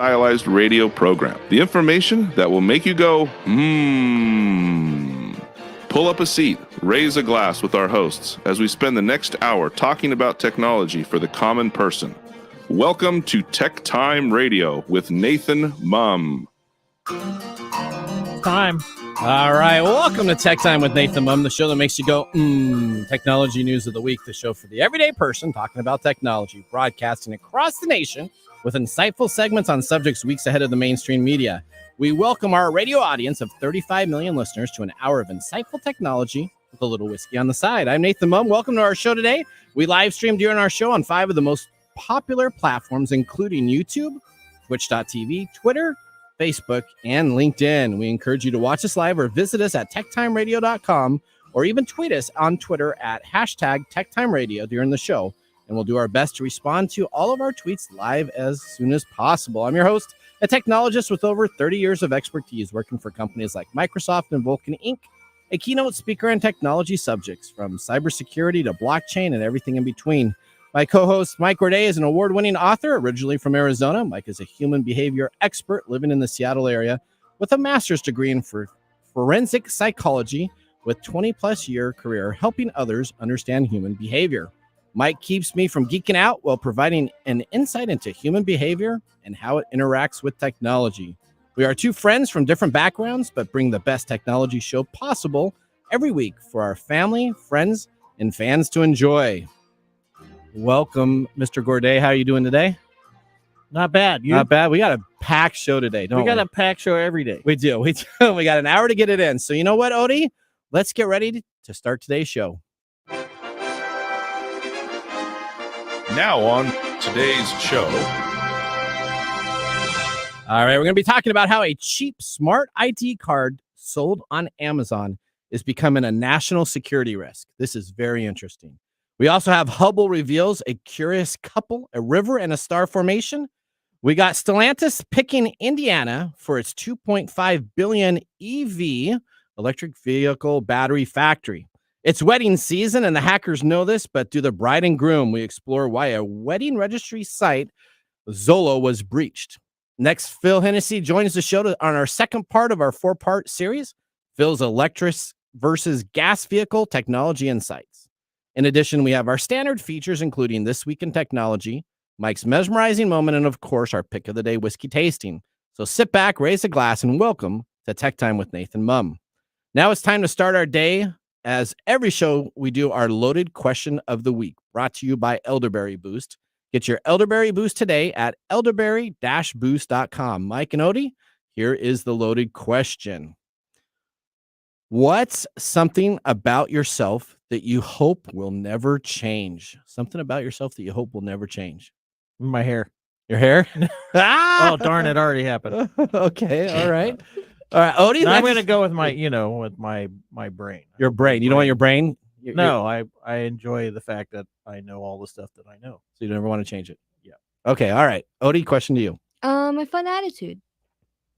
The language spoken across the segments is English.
stylized radio program. The information that will make you go, Pull up a seat, raise a glass with our hosts as we spend the next hour talking about technology for the common person. Welcome to TechTime Radio with Nathan Mumm. Time. All right, welcome to Tech Time with Nathan Mumm, the show that makes you go, technology news of the week, the show for the everyday person talking about technology, broadcasting across the nation with insightful segments on subjects weeks ahead of the mainstream media. We welcome our radio audience of 35 million listeners to an hour of insightful technology with a little whiskey on the side. I'm Nathan Mumm. Welcome to our show today. We live stream during our show on 5 of the most popular platforms, including YouTube, Twitch.tv, Twitter, Facebook, and LinkedIn. We encourage you to watch us live or visit us at techtimeradio.com or even tweet us on Twitter at hashtag TechTimeRadio during the show, and we'll do our best to respond to all of our tweets live as soon as possible. I'm your host, a technologist with over 30 years of expertise working for companies like Microsoft and Vulcan Inc., a keynote speaker on technology subjects from cybersecurity to blockchain and everything in between. My co-host, Mike Gorday, is an award-winning author, originally from Arizona. Mike is a human behavior expert living in the Seattle area with a master's degree in forensic psychology with 20-plus year career helping others understand human behavior. Mike keeps me from geeking out while providing an insight into human behavior and how it interacts with technology. We are two friends from different backgrounds, but bring the best technology show possible every week for our family, friends, and fans to enjoy. Welcome, Mr. Gorday. How are you doing today? Not bad. Not bad. We got a packed show today, don't we? We got a packed show every day. We do. We got an hour to get it in. So you know what, Odie? Let's get ready to start today's show. Now on today's show. All right, we're going to be talking about how a cheap smart ID card sold on Amazon is becoming a national security risk. This is very interesting. We also have Hubbell reveals a curious couple, a river and a star formation. We got Stellantis picking Indiana for its $2.5 billion EV, electric vehicle battery factory. It's wedding season, and the hackers know this, but do the bride and groom. We explore why a wedding registry site, Zolo, was breached. Next, Phil Hennessy joins the show on our second part of our 4-part series, Phil's electric versus gas vehicle technology insights. In addition, we have our standard features, including This Week in Technology, Mike's mesmerizing moment, and of course, our pick of the day whiskey tasting. So sit back, raise a glass, and welcome to Tech Time with Nathan Mumm. Now it's time to start our day. As every show, we do our loaded question of the week, brought to you by Elderberry Boost. Get your Elderberry Boost today at elderberry-boost.com. Mike and Odie, here is the loaded question. What's something about yourself that you hope will never change? Something about yourself that you hope will never change. My hair. Your hair? Oh, darn, it already happened. Okay, all right. All right, Odie. I'm going to go with my brain. Your brain. You don't want your brain? No, I enjoy the fact that I know all the stuff that I know. So you never want to change it? Yeah. Okay, all right. Odie, question to you. My fun attitude.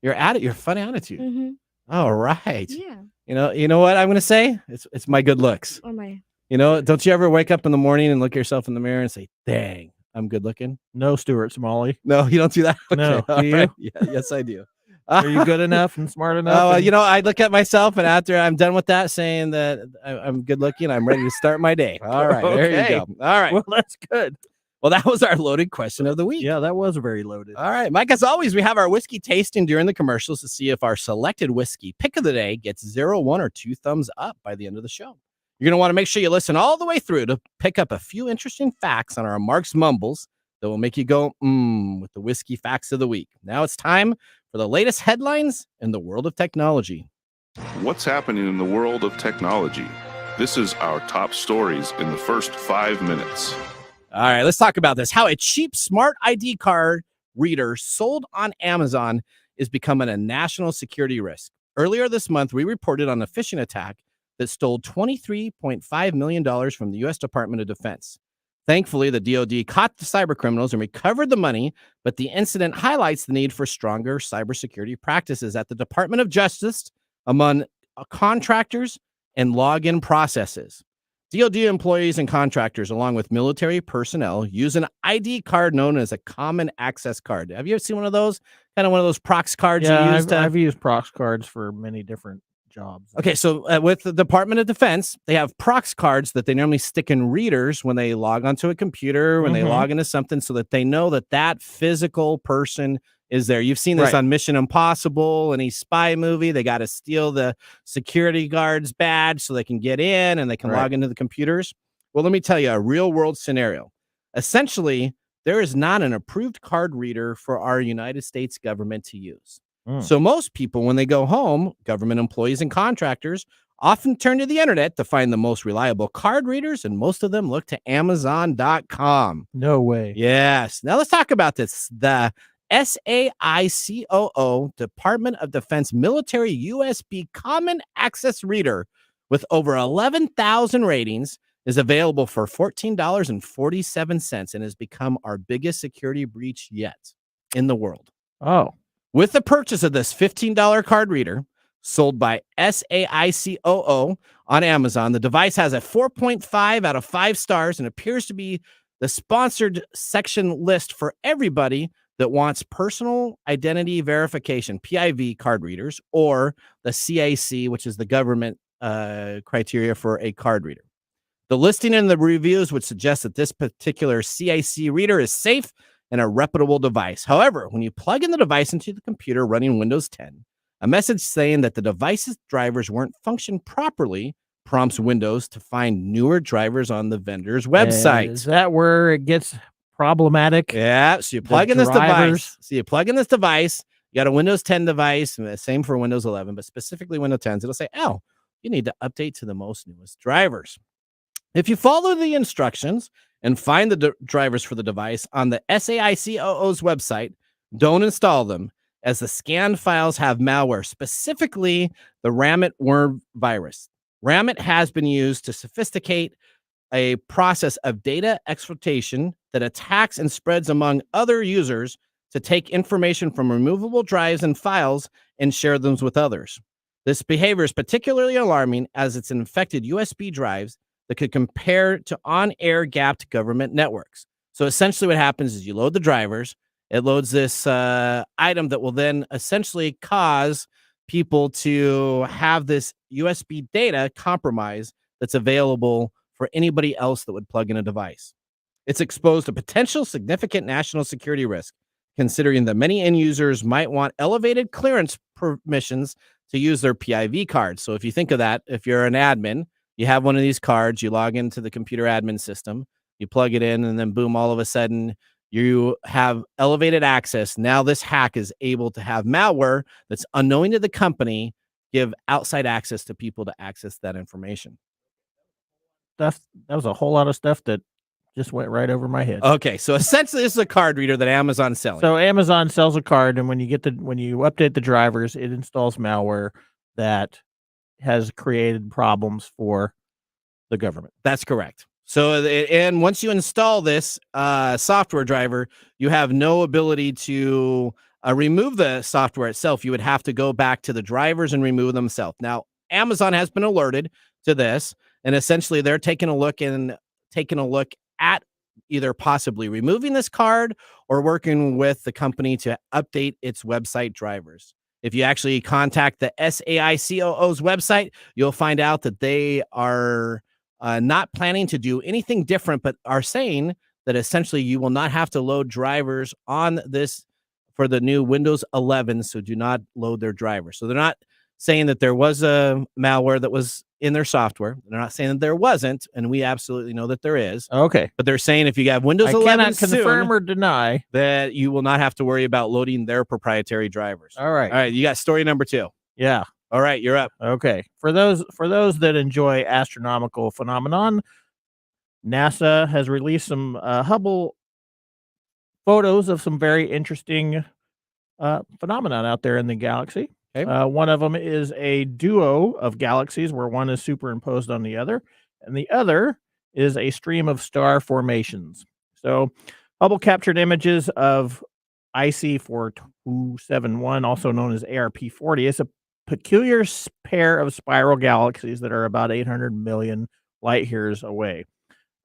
Your fun attitude. Mm-hmm. All right. Yeah. You know what I'm going to say? It's my good looks. Or my. Don't you ever wake up in the morning and look at yourself in the mirror and say, "Dang, I'm good looking"? No, Stuart Smalley. No, you don't do that. Okay. No, do you? Right. Yeah, yes, I do. Are you good enough and smart enough? I look at myself, and after I'm done with that, saying that I'm good looking, I'm ready to start my day. All right, Okay. There you go. All right. Well, that's good. Well, that was our loaded question of the week. Yeah, that was very loaded. All right, Mike, as always, we have our whiskey tasting during the commercials to see if our selected whiskey pick of the day gets 0, 1, or 2 thumbs up by the end of the show. You're going to want to make sure you listen all the way through to pick up a few interesting facts on our Mark's Mumbles that will make you go, with the whiskey facts of the week. Now it's time for the latest headlines in the world of technology. What's happening in the world of technology? This is our top stories in the first 5 minutes. All right, let's talk about this. How a cheap smart ID card reader sold on Amazon is becoming a national security risk. Earlier this month, we reported on a phishing attack that stole $23.5 million from the U.S. Department of Defense. Thankfully, the DoD caught the cybercriminals and recovered the money, but the incident highlights the need for stronger cybersecurity practices at the Department of Justice among contractors and login processes. DoD employees and contractors, along with military personnel, use an ID card known as a common access card. Have you ever seen one of those? Kind of one of those prox cards you use I've used prox cards for many different jobs. Okay, so with the Department of Defense, they have prox cards that they normally stick in readers when they log onto a computer, when they log into something, so that they know that that physical person is there. You've seen this on Mission Impossible, any spy movie. They got to steal the security guard's badge so they can get in and they can log into the computers. Well, let me tell you a real world scenario. Essentially, there is not an approved card reader for our United States government to use. So most people, when they go home, government employees and contractors often turn to the internet to find the most reliable card readers, and most of them look to Amazon.com. No way. Yes. Now let's talk about this. The SAICOO, Department of Defense Military USB Common Access Reader with over 11,000 ratings is available for $14.47 and has become our biggest security breach yet in the world. Oh. With the purchase of this $15 card reader sold by SAICOO on Amazon, the device has a 4.5 out of 5 stars and appears to be the sponsored section list for everybody that wants personal identity verification, PIV card readers, or the CAC, which is the government criteria for a card reader. The listing and the reviews would suggest that this particular CAC reader is safe and a reputable device. However, when you plug in the device into the computer running Windows 10, a message saying that the device's drivers weren't functioning properly prompts Windows to find newer drivers on the vendor's website. Is that where it gets problematic? Yeah, so you plug in this device. You got a Windows 10 device, and the same for Windows 11, but specifically Windows 10. It'll say, oh, you need to update to the most newest drivers. If you follow the instructions and find the drivers for the device on the SAICOO's website, don't install them, as the scanned files have malware, specifically the Ramit worm virus. Ramit has been used to sophisticate a process of data exploitation that attacks and spreads among other users to take information from removable drives and files and share them with others. This behavior is particularly alarming as it's infected USB drives that could compare to on-air gapped government networks. So essentially what happens is you load the drivers, it loads this item that will then essentially cause people to have this USB data compromise that's available for anybody else that would plug in a device. It's exposed a potential significant national security risk, considering that many end users might want elevated clearance permissions to use their PIV cards. So if you think of that, if you're an admin, you have one of these cards, you log into the computer admin system, you plug it in, and then boom, all of a sudden you have elevated access. Now this hack is able to have malware that's unknowing to the company, give outside access to people to access that information. That was a whole lot of stuff that just went right over my head. Okay, so essentially this is a card reader that Amazon's selling. So Amazon sells a card, and when you update the drivers, it installs malware that has created problems for the government. That's correct. So, and once you install this software driver, you have no ability to remove the software itself. You would have to go back to the drivers and remove themselves. Now, Amazon has been alerted to this, and essentially they're taking a look at either possibly removing this card or working with the company to update its website drivers. If you actually contact the SAICOO's website, you'll find out that they are not planning to do anything different, but are saying that essentially you will not have to load drivers on this for the new Windows 11, so do not load their drivers. So they're not saying that there was a malware that was in their software. They're not saying that there wasn't, and we absolutely know that there is. Okay. But they're saying if you have Windows 11 cannot confirm or deny that you will not have to worry about loading their proprietary drivers. All right. All right, you got story number 2. Yeah. All right, you're up. Okay. For those that enjoy astronomical phenomenon, NASA has released some Hubble photos of some very interesting phenomenon out there in the galaxy. Okay. One of them is a duo of galaxies where one is superimposed on the other, and the other is a stream of star formations. So Hubble captured images of IC 4271, also known as ARP40. It's a peculiar pair of spiral galaxies that are about 800 million light years away.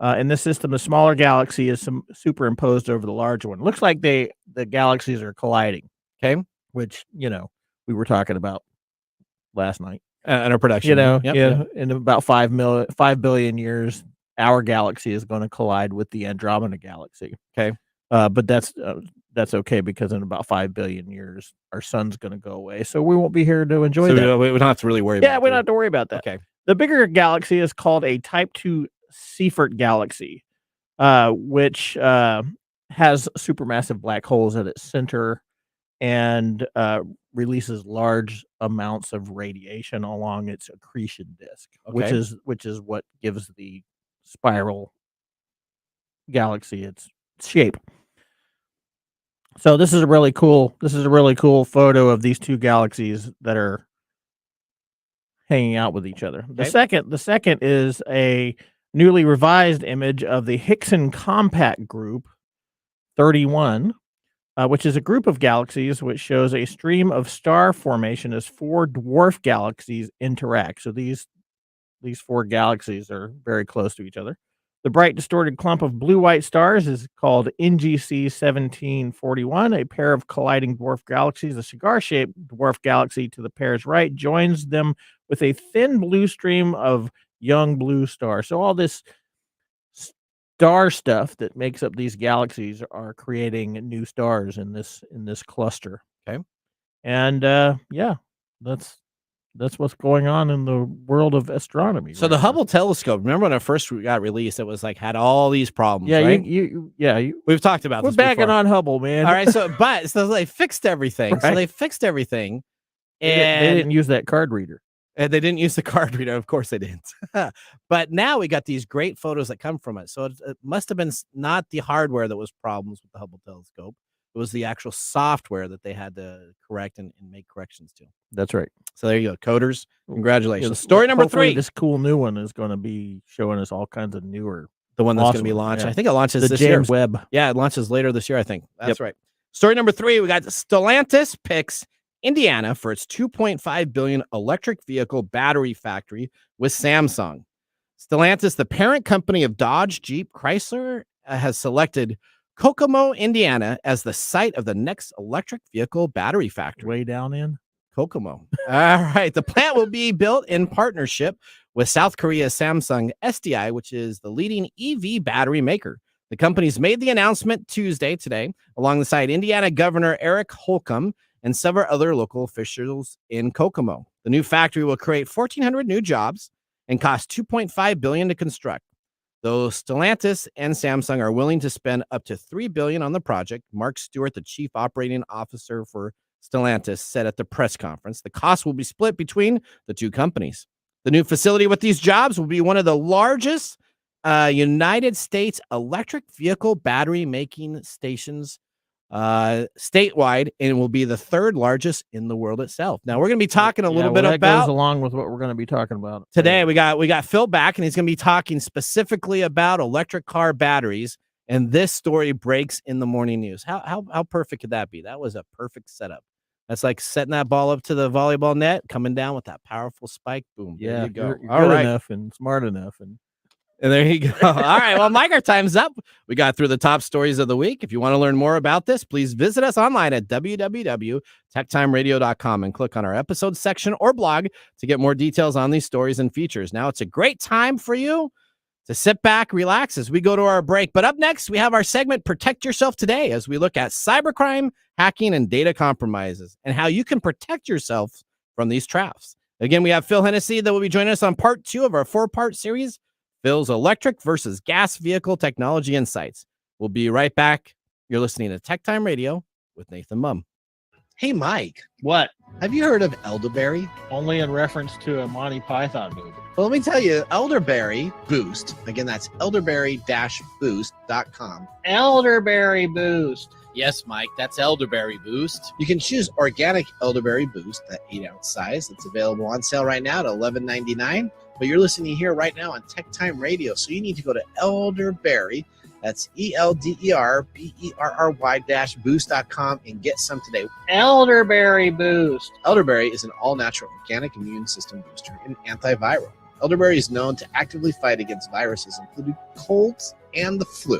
In this system, the smaller galaxy is superimposed over the larger one. Looks like the galaxies are colliding. Okay. Which, we were talking about last night. In our production. In about 5 billion years, our galaxy is going to collide with the Andromeda galaxy. Okay. But that's okay, because in about 5 billion years, our sun's going to go away. So we won't be here to enjoy that. We don't have to really worry about it. Yeah, we don't have to worry about that. Okay. The bigger galaxy is called a Type 2 Seyfert galaxy, which has supermassive black holes at its center and releases large amounts of radiation along its accretion disk, which is what gives the spiral galaxy its shape. So this is a really cool photo of these two galaxies that are hanging out with each other. Okay. The second is a newly revised image of the Hickson Compact Group 31, which is a group of galaxies which shows a stream of star formation as 4 dwarf galaxies interact. So these 4 galaxies are very close to each other. The bright distorted clump of blue-white stars is called NGC 1741, a pair of colliding dwarf galaxies. A cigar-shaped dwarf galaxy to the pair's right joins them with a thin blue stream of young blue stars. So all this star stuff that makes up these galaxies are creating new stars in this cluster. Okay. And that's what's going on in the world of astronomy. So the Hubble telescope, remember when it first got released, it was like had all these problems, right? We've talked about this. We're backing on Hubble, man. All right, so they fixed everything. Right. So they fixed everything. And they didn't use that card reader. And they didn't use the card reader. Of course they didn't. But now we got these great photos that come from it. So it must have been not the hardware that was problems with the Hubble telescope. It was the actual software that they had to correct and make corrections to. That's right. So there you go, coders. Congratulations. Story number 3. This cool new one is going to be showing us all kinds of newer. The one that's going to be launched. Yeah. I think it launches the this James year. Webb. Yeah, it launches later this year, I think. That's right. Story number 3, we got Stellantis picks Indiana for its $2.5 billion electric vehicle battery factory with Samsung. Stellantis, the parent company of Dodge, Jeep, Chrysler, has selected Kokomo, Indiana, as the site of the next electric vehicle battery factory. Way down in Kokomo. All right. The plant will be built in partnership with South Korea's Samsung SDI, which is the leading EV battery maker. The company's made the announcement today, alongside Indiana Governor Eric Holcomb and several other local officials in Kokomo. The new factory will create 1,400 new jobs and cost $2.5 billion to construct. Though Stellantis and Samsung are willing to spend up to $3 billion on the project, Mark Stewart, the chief operating officer for Stellantis, said at the press conference, the cost will be split between the two companies. The new facility with these jobs will be one of the largest United States electric vehicle battery making stations statewide, and will be the 3rd largest in the world itself. Now we're going to be talking a little bit that about goes along with what we're going to be talking about today. We got Phil back, and he's going to be talking specifically about electric car batteries. And this story breaks in the morning news. How perfect could that be? That was a perfect setup. That's like setting that ball up to the volleyball net, coming down with that powerful spike. Boom. Yeah, there you go. You're good enough and smart enough and there you go. All right. Well, Mike, our time's up. We got through the top stories of the week. If you want to learn more about this, please visit us online at www.techtimeradio.com and click on our episode section or blog to get more details on these stories and features. Now, it's a great time for you to sit back, relax as we go to our break. But up next, we have our segment, Protect Yourself Today, as we look at cybercrime, hacking, and data compromises, and how you can protect yourself from these traps. Again, we have Phil Hennessy that will be joining us on part 2 of our 4-part series, Phil's Electric versus Gas Vehicle Technology Insights. We'll be right back. You're listening to Tech Time Radio with Nathan Mumm. Hey, Mike. What? Have you heard of elderberry? Only in reference to a Monty Python movie. Well, let me tell you, Elderberry Boost. Again, that's elderberry-boost.com. Elderberry Boost. Yes, Mike, that's Elderberry Boost. You can choose organic Elderberry Boost, that 8-ounce size. It's available on sale right now at $11.99. But you're listening here right now on Tech Time Radio, so you need to go to Elderberry. That's ELDERBERRY-boost.com and get some today. Elderberry Boost. Elderberry is an all-natural organic immune system booster and antiviral. Elderberry is known to actively fight against viruses, including colds and the flu.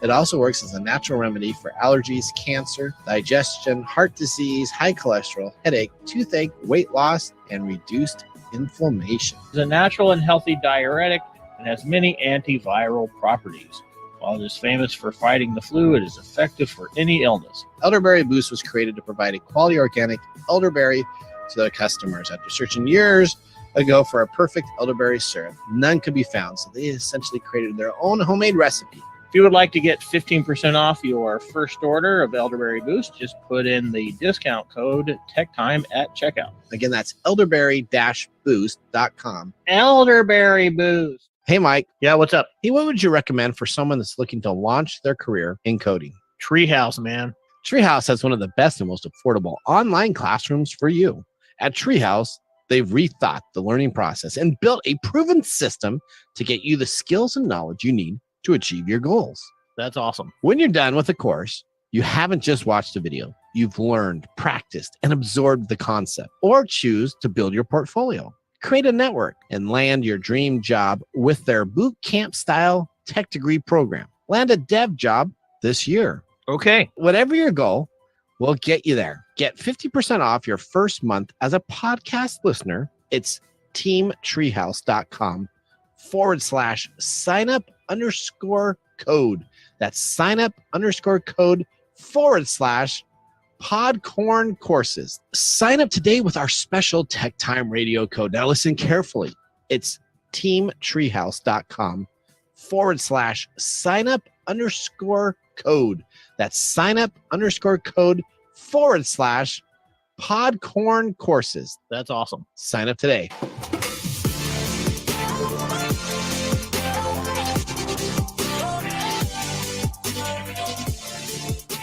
It also works as a natural remedy for allergies, cancer, digestion, heart disease, high cholesterol, headache, toothache, weight loss, and reduced inflammation. It's a natural and healthy diuretic and has many antiviral properties. While it is famous for fighting the flu, it is effective for any illness. Elderberry Boost was created to provide a quality organic elderberry to their customers. After searching years ago for a perfect elderberry syrup, none could be found, so they essentially created their own homemade recipe. If you would like to get 15% off your first order of Elderberry Boost, just put in the discount code TechTime at checkout. Again, that's elderberry-boost.com. Elderberry Boost. Hey, Mike. Yeah, what's up? Hey, what would you recommend for someone that's looking to launch their career in coding? Treehouse, man. Treehouse has one of the best and most affordable online classrooms for you. At Treehouse, they've rethought the learning process and built a proven system to get you the skills and knowledge you need to achieve your goals. That's awesome. When you're done with the course, you haven't just watched a video. You've learned, practiced, and absorbed the concept, or choose to build your portfolio, create a network, and land your dream job with their boot camp style tech degree program. Land a dev job this year. Okay. Whatever your goal, we'll get you there. Get 50% off your first month as a podcast listener. It's teamtreehouse.com/signup_code. That's signup_code/podcorn courses. Sign up today with our special Tech Time Radio code. Now listen carefully. It's teamtreehouse.com/signup_code. That's signup_code/podcorn courses. That's awesome. Sign up today.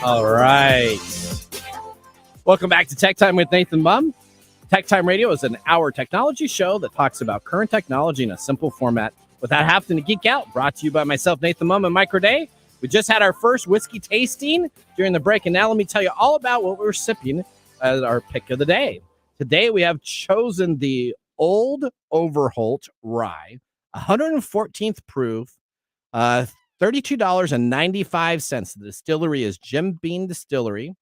All right. Welcome back to Tech Time with Nathan Mumm. Tech Time Radio is an hour technology show that talks about current technology in a simple format without having to geek out. Brought to you by myself, Nathan Mumm, and Mike Day. We just had our first whiskey tasting during the break, and now let me tell you all about what we're sipping as our pick of the day. Today, we have chosen the Old Overholt Rye, 114th proof, $32.95. The distillery is Jim Beam Distillery,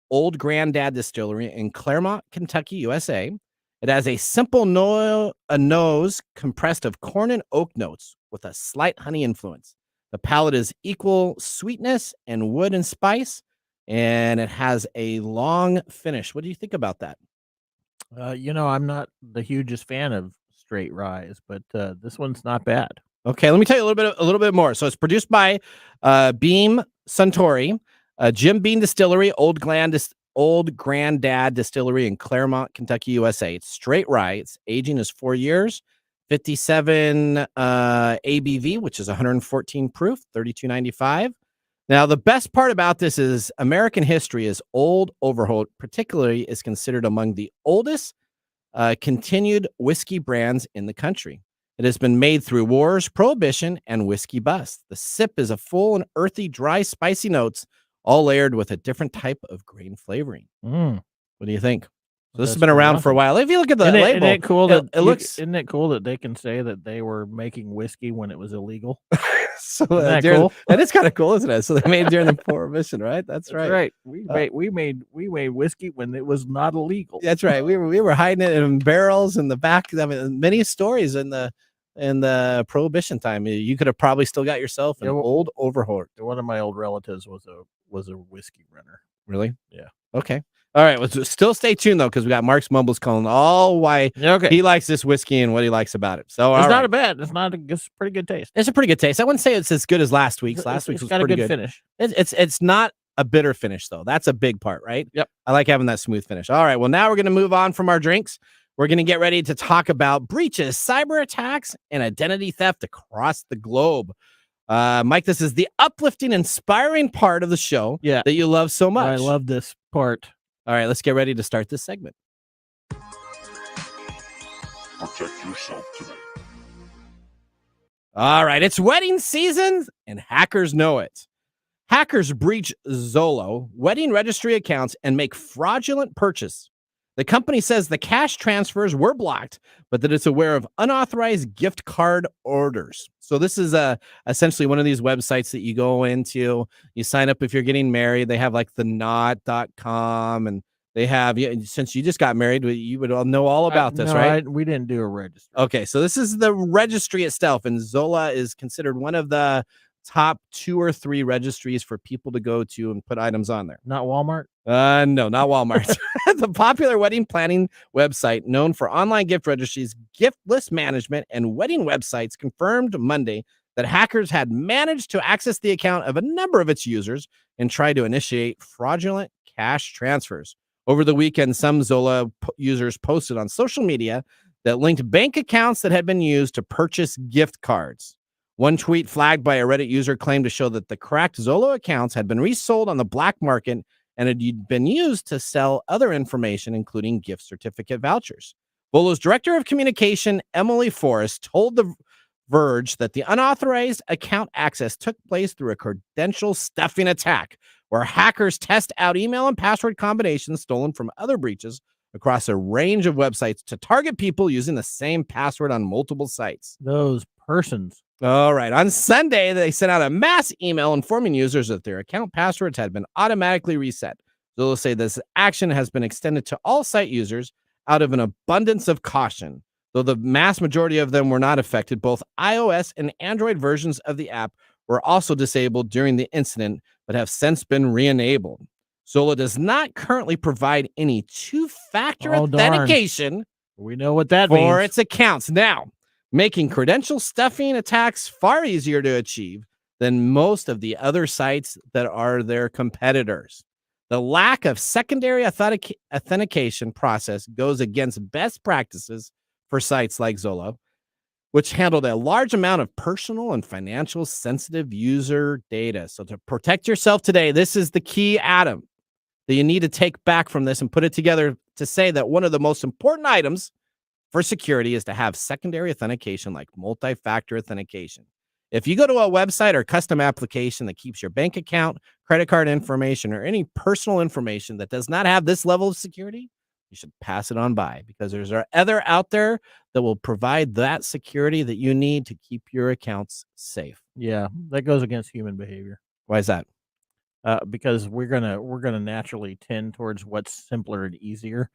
Old Granddad Distillery in Claremont, Kentucky, USA. It has a simple nose compressed of corn and oak notes with a slight honey influence. The palate is equal sweetness and wood and spice, and it has a long finish. What do you think about that? I'm not the hugest fan of straight ryes, but this one's not bad. Okay, let me tell you a little bit more. So it's produced by Beam Suntory, Jim Beam Distillery, Old Granddad Distillery in Claremont, Kentucky, USA. It's straight rye. Its aging is 4 years, 57 ABV, which is 114 proof, $32.95. Now, the best part about this is American history is Old Overholt, particularly is considered among the oldest continued whiskey brands in the country. It has been made through wars, prohibition, and whiskey bust. The sip is a full and earthy, dry, spicy notes, all layered with a different type of grain flavoring. What do you think? So this has been around for a while. If you look at the label, isn't it cool that isn't it cool that they can say that they were making whiskey when it was illegal? So isn't that cool? That is kind of cool, isn't it? So they made it during the prohibition, right? That's right. Right. We made whiskey when it was not illegal. That's right. We were hiding it in barrels in the back. I mean, many stories in the prohibition time. You could have probably still got yourself an Old Overholt. One of my old relatives was a whiskey runner. Really? Yeah. Okay. All right. Well, still stay tuned though, because we got Mark's Mumbles calling all why he likes this whiskey and what he likes about it. So it's not a bad. It's pretty good taste. It's a pretty good taste. I wouldn't say it's as good as last week's. Last week's was got pretty a good good finish. It's not a bitter finish though. That's a big part, right? Yep. I like having that smooth finish. All right. Well, now we're going to move on from our drinks. We're going to get ready to talk about breaches, cyber attacks, and identity theft across the globe. Mike, this is the uplifting, inspiring part of the show that you love so much. I love this part. All right, let's get ready to start this segment. Protect yourself today. All right, it's wedding season, and hackers know it. Hackers breach Zolo wedding registry accounts and make fraudulent purchase. The company says the cash transfers were blocked, but that it's aware of unauthorized gift card orders. So this is essentially one of these websites that you go into, you sign up if you're getting married. They have like the knot.com, and they have, since you just got married, you would all know all about this, right? We didn't do a registry. Okay, so this is the registry itself, and Zola is considered one of the top 2 or 3 registries for people to go to and put items on there. Not Walmart? No, not Walmart. The popular wedding planning website known for online gift registries, gift list management, and wedding websites confirmed Monday that hackers had managed to access the account of a number of its users and try to initiate fraudulent cash transfers. Over the weekend, some Zola users posted on social media that linked bank accounts that had been used to purchase gift cards. One tweet flagged by a Reddit user claimed to show that the cracked Zola accounts had been resold on the black market and had been used to sell other information, including gift certificate vouchers. Zola's director of communication, Emily Forrest, told The Verge that the unauthorized account access took place through a credential stuffing attack, where hackers test out email and password combinations stolen from other breaches across a range of websites to target people using the same password on multiple sites. Those persons. All right. On Sunday, they sent out a mass email informing users that their account passwords had been automatically reset. Zola say this action has been extended to all site users out of an abundance of caution. Though the mass majority of them were not affected, both iOS and Android versions of the app were also disabled during the incident, but have since been re-enabled. Zola does not currently provide any two-factor authentication. We know what that for means. its accounts. Now, making credential stuffing attacks far easier to achieve than most of the other sites that are their competitors. The lack of secondary authentication process goes against best practices for sites like Zola, which handled a large amount of personal and financial sensitive user data. So to protect yourself today, this is the key atom that you need to take back from this and put it together to say that one of the most important items for security is to have secondary authentication like multi-factor authentication. If you go to a website or custom application that keeps your bank account, credit card information, or any personal information that does not have this level of security, you should pass it on by, because there's other out there that will provide that security that you need to keep your accounts safe. Yeah, that goes against human behavior. Why is that? Because we're gonna naturally tend towards what's simpler and easier.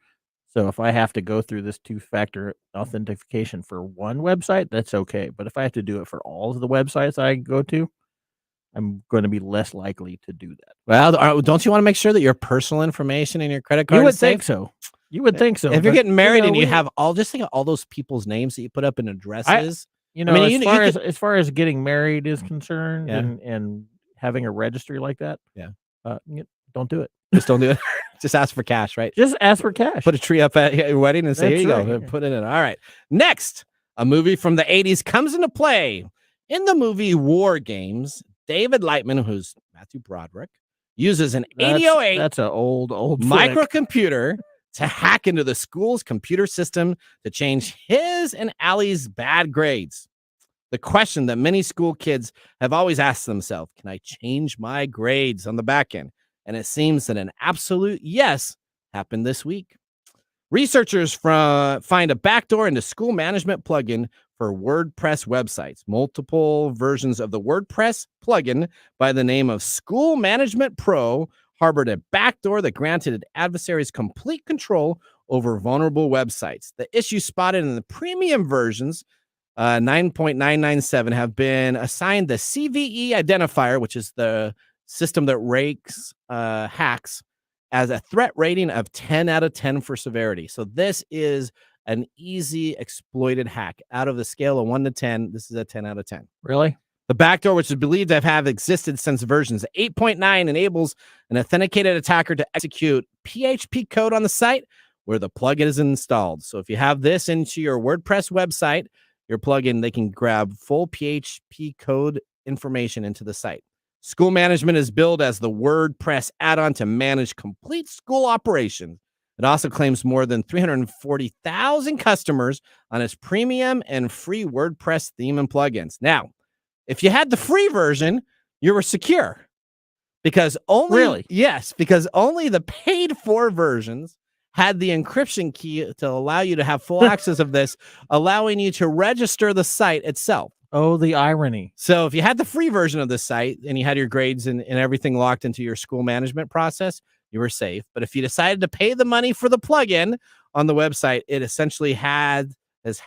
So if I have to go through this two-factor authentication for one website, that's okay. But if I have to do it for all of the websites I go to, I'm going to be less likely to do that. Well, don't you want to make sure that your personal information and your credit card You would is safe? think so. You would think so. If you're but, getting married and you we- have just think of all those people's names that you put up in addresses. as far as getting married is concerned, Yeah. and having a registry like that, don't do it. Just don't do it. Just ask for cash, right? Just ask for cash. Put a tree up at your wedding and say, That's here you go. right. Put it in. All right. Next, a movie from the 80s comes into play. In the movie War Games, David Lightman, who's Matthew Broderick, uses an 8008 That's an old flick. microcomputer to hack into the school's computer system to change his and Allie's bad grades. The question that many school kids have always asked themselves, can I change my grades on the back end? And it seems that an absolute yes happened this week. Researchers find a backdoor into school management plugin for WordPress websites. Multiple versions of the WordPress plugin by the name of School Management Pro harbored a backdoor that granted adversaries complete control over vulnerable websites. The issues spotted in the premium versions, 9.997, have been assigned the CVE identifier, which is the system that ranks hacks, as a threat rating of 10 out of 10 for severity. So this is an easy exploited hack. Out of the scale of 1 to 10, this is a 10 out of 10. Really? The backdoor, which is believed to have existed since versions 8.9, enables an authenticated attacker to execute PHP code on the site where the plugin is installed. So if you have this into your WordPress website, your plugin, they can grab full PHP code information into the site. School management is billed as the WordPress add-on to manage complete school operations. It also claims more than 340,000 customers on its premium and free WordPress theme and plugins. Now, if you had the free version, you were secure, because only the paid for versions had the encryption key to allow you to have full access of this, allowing you to register the site itself. Oh, the irony. So if you had the free version of this site and you had your grades and everything locked into your school management process, you were safe. But if you decided to pay the money for the plugin on the website, it essentially has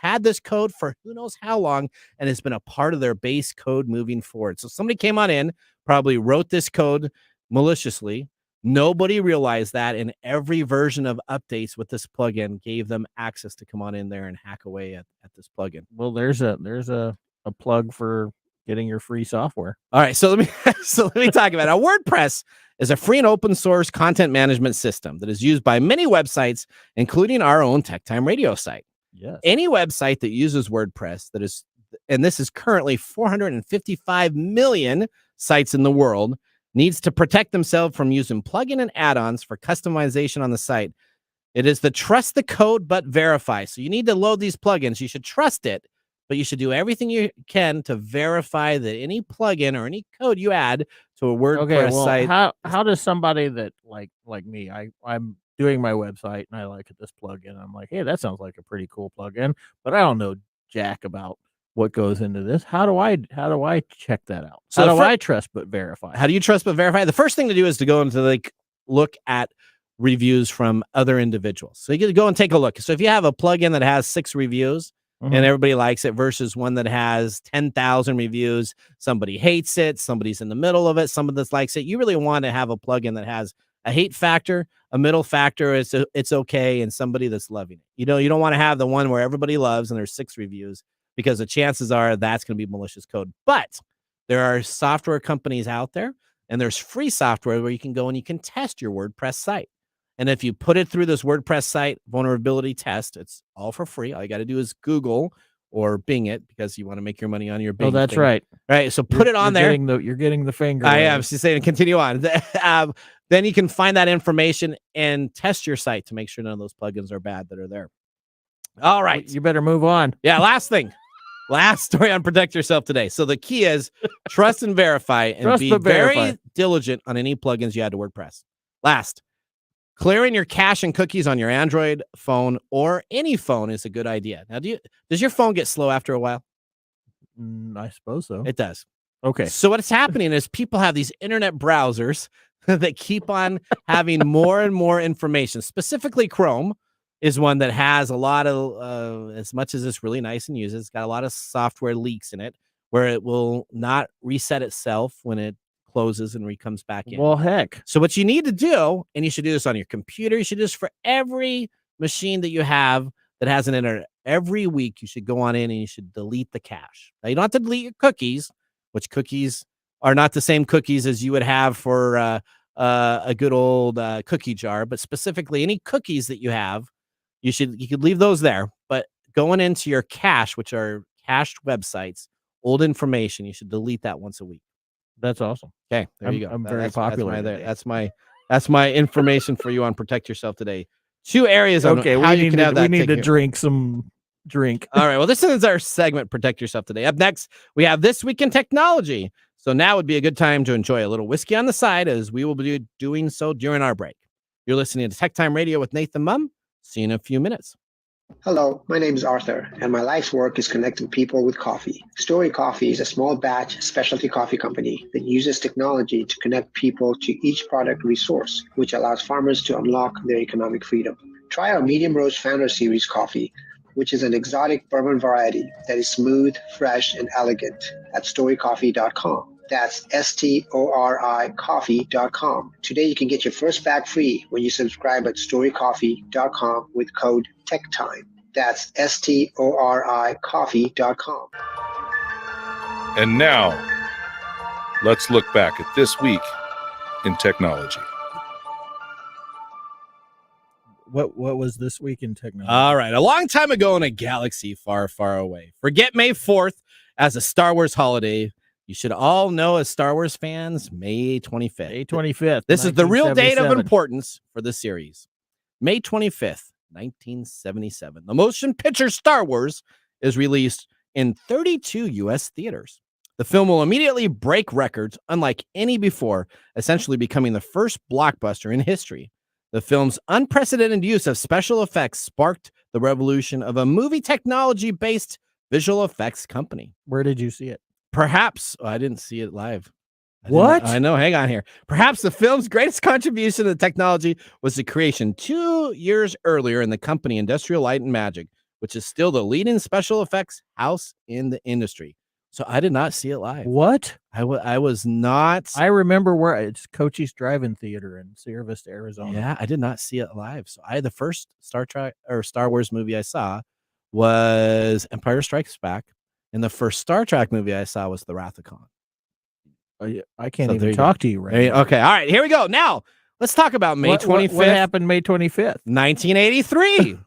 had this code for who knows how long and has been a part of their base code moving forward. So somebody came on in, probably wrote this code maliciously. Nobody realized that, and every version of updates with this plugin gave them access to come on in there and hack away at this plugin. Well, there's a plug for getting your free software. All right, so let me talk about it. Now, WordPress is a free and open source content management system that is used by many websites, including our own TechTime Radio site. Yes. Any website that uses WordPress and this is currently 455 million sites in the world, needs to protect themselves from using plugin and add-ons for customization on the site. It is the trust the code but verify. So you need to load these plugins. You should trust it, but you should do everything you can to verify that any plugin or any code you add to a WordPress site. How does somebody that like me, I'm doing my website and I like this plugin. I'm like, hey, that sounds like a pretty cool plugin, but I don't know jack about what goes into this. How do I check that out? So how do I trust but verify? How do you trust but verify? The first thing to do is to go into look at reviews from other individuals. So you get to go and take a look. So if you have a plugin that has 6 reviews and everybody likes it versus one that has 10,000 reviews, somebody hates it, somebody's in the middle of it, somebody that likes it, you really want to have a plugin that has a hate factor, a middle factor, it's okay, and somebody that's loving it. You don't want to have the one where everybody loves and there's 6 reviews, because the chances are that's going to be malicious code. But there are software companies out there, and there's free software where you can go and you can test your WordPress site. And if you put it through this WordPress site vulnerability test, it's all for free. All you got to do is Google or Bing it, because you want to make your money on your Bing. Oh, that's thing. right. Right. So put it on there. You're getting the finger. I am. She's saying continue on. Then you can find that information and test your site to make sure none of those plugins are bad that are there. All right. You better move on. Yeah. Last thing. Last story on Protect Yourself today. So the key is trust and verify, and be very diligent on any plugins you add to WordPress. Last, clearing your cache and cookies on your Android phone or any phone is a good idea. Now, does your phone get slow after a while? I suppose so. It does. Okay. So what's happening is people have these internet browsers that keep on having more and more information. Specifically, Chrome is one that has a lot of, as much as it's really nice and uses, it's got a lot of software leaks in it where it will not reset itself when it closes and comes back in. Well, heck. So what you need to do, and you should do this on your computer, you should do this for every machine that you have that has an internet. Every week, you should go on in and you should delete the cache. Now, you don't have to delete your cookies, which cookies are not the same cookies as you would have for a good old cookie jar, but specifically any cookies that you have, you could leave those there. But going into your cache, which are cached websites, old information, you should delete that once a week. That's awesome. Okay, there you go. I'm very popular. That's my information for you on Protect Yourself today. 2 areas on how you can have that. We need to drink some drink. All right. Well, this is our segment, Protect Yourself today. Up next, we have This Week in Technology. So now would be a good time to enjoy a little whiskey on the side, as we will be doing so during our break. You're listening to TechTime Radio with Nathan Mumm. See you in a few minutes. Hello, my name is Arthur, and my life's work is connecting people with coffee. Story Coffee is a small batch specialty coffee company that uses technology to connect people to each product resource, which allows farmers to unlock their economic freedom. Try our Medium Roast Founder Series coffee, which is an exotic bourbon variety that is smooth, fresh, and elegant at storycoffee.com. That's STORI coffee.com. Today you can get your first bag free when you subscribe at storycoffee.com with code TechTime. That's STORI coffee.com. And now, let's look back at this week in technology. What was this week in technology? All right. A long time ago in a galaxy far, far away. Forget May 4th as a Star Wars holiday. You should all know, as Star Wars fans, May 25th. May 25th. This is the real date of importance for the series. May 25th, 1977. The motion picture Star Wars is released in 32 U.S. theaters. The film will immediately break records unlike any before, essentially becoming the first blockbuster in history. The film's unprecedented use of special effects sparked the revolution of a movie technology-based visual effects company. Where did you see it? Perhaps I didn't see it live. What? I know. Hang on here. Perhaps the film's greatest contribution to the technology was the creation 2 years earlier in the company Industrial Light and Magic, which is still the leading special effects house in the industry. So I did not see it live. What? I was not. I remember where it's Cochise Drive-In Theater in Sierra Vista, Arizona. Yeah, I did not see it live. So the first Star Wars movie I saw was Empire Strikes Back, and the first Star Trek movie I saw was The Wrath of Khan. I can't even talk to you right now. Okay, all right, here we go. Now let's talk about May 25th. What happened May 25th? 1983.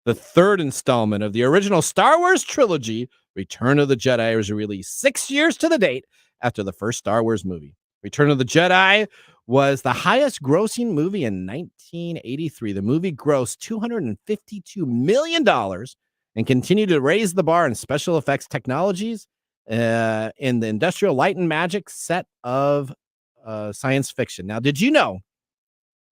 The third installment of the original Star Wars trilogy, Return of the Jedi, was released 6 years to the date after the first Star Wars movie. Return of the Jedi was the highest grossing movie in 1983. The movie grossed $252 million and continued to raise the bar in special effects technologies in the Industrial Light and Magic set of science fiction. Now, did you know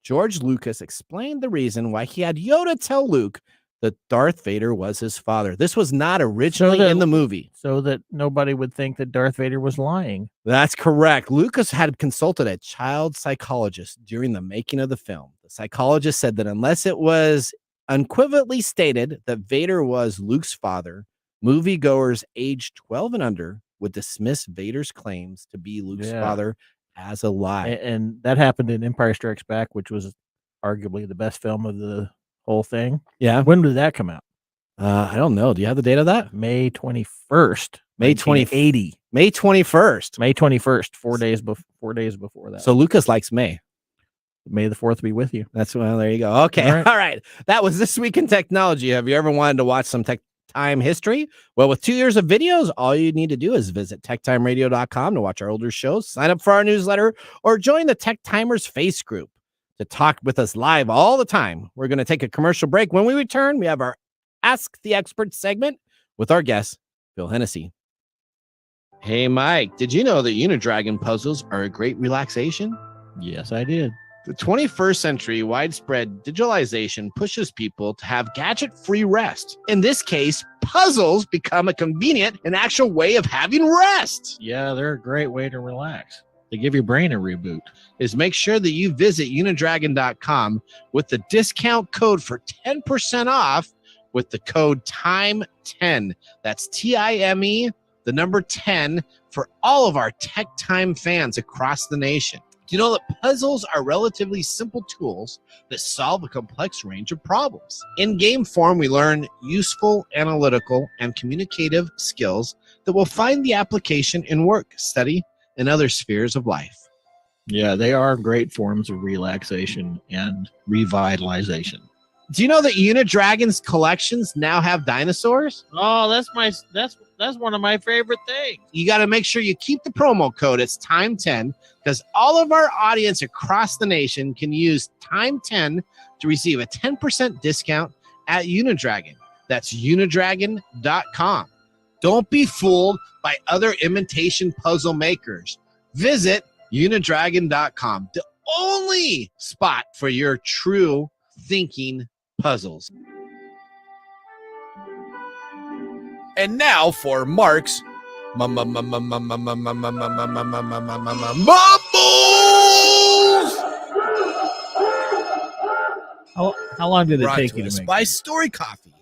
George Lucas explained the reason why he had Yoda tell Luke that Darth Vader was his father? This was not originally in the movie. So that nobody would think that Darth Vader was lying. That's correct. Lucas had consulted a child psychologist during the making of the film. The psychologist said that unless it was unequivocally stated that Vader was Luke's father, moviegoers aged 12 and under would dismiss Vader's claims to be Luke's father as a lie. And that happened in Empire Strikes Back, which was arguably the best film of the whole thing. Yeah. When did that come out? I don't know. Do you have the date of that? May 21st. May 2080. May 21st. May 21st. 4 days before that. So Lucas likes May. May the 4th be with you. Well, there you go. Okay. All right. That was This Week in Technology. Have you ever wanted to watch some time history? Well, with 2 years of videos, all you need to do is visit techtimeradio.com to watch our older shows, sign up for our newsletter, or join the Tech Timers Face group to talk with us live all the time. We're going to take a commercial break. When we return, we have our Ask the Expert segment with our guest, Phil Hennessy. Hey, Mike, did you know that Unidragon puzzles are a great relaxation? Yes, I did. The 21st century widespread digitalization pushes people to have gadget-free rest. In this case, puzzles become a convenient and actual way of having rest. Yeah, they're a great way to relax. They give your brain a reboot. Is make sure that you visit unidragon.com with the discount code for 10% off with the code TIME10. That's TIME, the number 10, for all of our Tech Time fans across the nation. Do you know that puzzles are relatively simple tools that solve a complex range of problems? In game form, we learn useful analytical and communicative skills that will find the application in work, study, and other spheres of life. Yeah, they are great forms of relaxation and revitalization. Do you know that Unidragon's collections now have dinosaurs? Oh, that's one of my favorite things. You got to make sure you keep the promo code. It's TIME10 because all of our audience across the nation can use TIME10 to receive a 10% discount at Unidragon. That's unidragon.com. Don't be fooled by other imitation puzzle makers. Visit unidragon.com, the only spot for your true thinking puzzles. And now for Mark's How long did it brought take to you us to make by that? Story Coffee.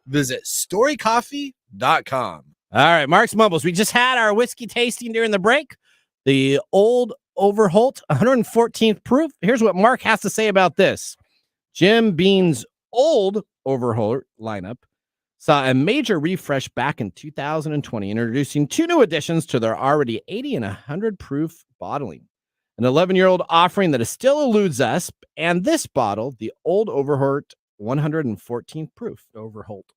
Visit storycoffee.com. All right, Mark's Mumbles. We just had our whiskey tasting during the break. The Old Overholt 114th proof. Here's what Mark has to say about this. Jim Beam's Old Overholt lineup saw a major refresh back in 2020, introducing 2 new additions to their already 80 and 100 proof bottling. An 11-year-old offering that still eludes us, and this bottle, the Old Overholt 114th proof. Overholt.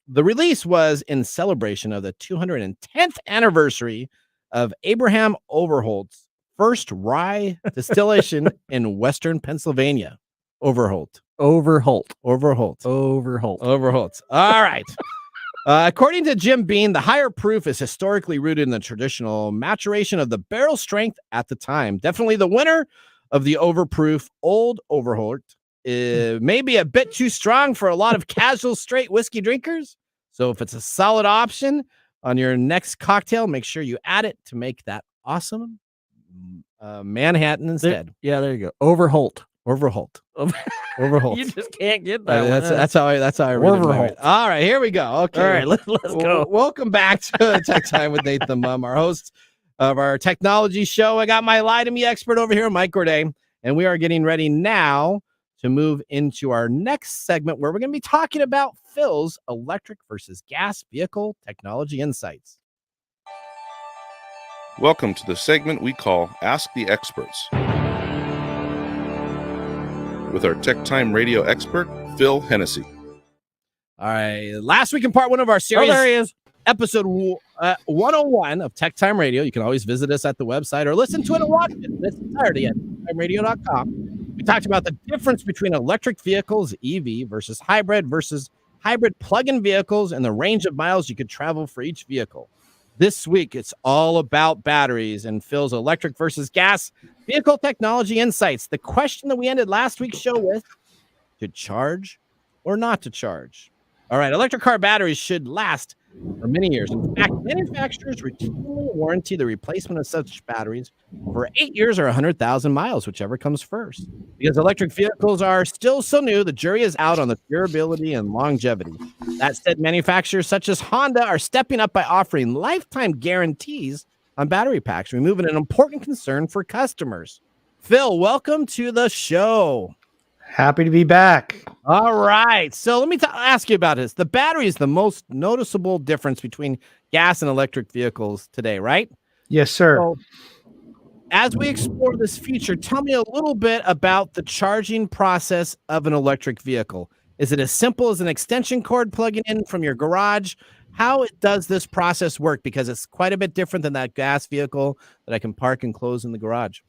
The release was in celebration of the 210th anniversary of Abraham Overholt's first rye distillation in Western Pennsylvania. Overholt. All right. According to Jim Beam, the higher proof is historically rooted in the traditional maturation of the barrel strength at the time. Definitely the winner of the overproof Old Overholt may be a bit too strong for a lot of casual straight whiskey drinkers. So if it's a solid option on your next cocktail, make sure you add it to make that awesome Manhattan instead. There you go. Overholt. Overholt. You just can't get that. That's how I read it. Overholt. All right, here we go. Okay. All right, let's go. Welcome back to Tech Time with Nathan Mumm, our host of our technology show. I got my Lie to Me expert over here, Mike Gourday, and we are getting ready now to move into our next segment where we're going to be talking about Phil's electric versus gas vehicle technology insights. Welcome to the segment we call Ask the Experts with our Tech Time Radio expert, Phil Hennessy. All right. Last week in part one of our series, there he is. episode 101 of Tech Time Radio. You can always visit us at the website or listen to it and watch it in its entirety at techtimeradio.com. We talked about the difference between electric vehicles, EV versus hybrid plug-in vehicles, and the range of miles you could travel for each vehicle. This week, it's all about batteries and Phil's electric versus gas vehicle technology insights. The question that we ended last week's show with, to charge or not to charge? All right, electric car batteries should last for many years. In fact, manufacturers routinely warranty the replacement of such batteries for 8 years or 100,000 miles, whichever comes first. Because electric vehicles are still so new, the jury is out on the durability and longevity. That said, manufacturers such as Honda are stepping up by offering lifetime guarantees on battery packs, removing an important concern for customers. Phil, welcome to the show. Happy to be back. All right. So let me ask you about this. The battery is the most noticeable difference between gas and electric vehicles today, right? Yes, sir. So, as we explore this feature, tell me a little bit about the charging process of an electric vehicle. Is it as simple as an extension cord plugging in from your garage? How does this process work? Because it's quite a bit different than that gas vehicle that I can park and close in the garage.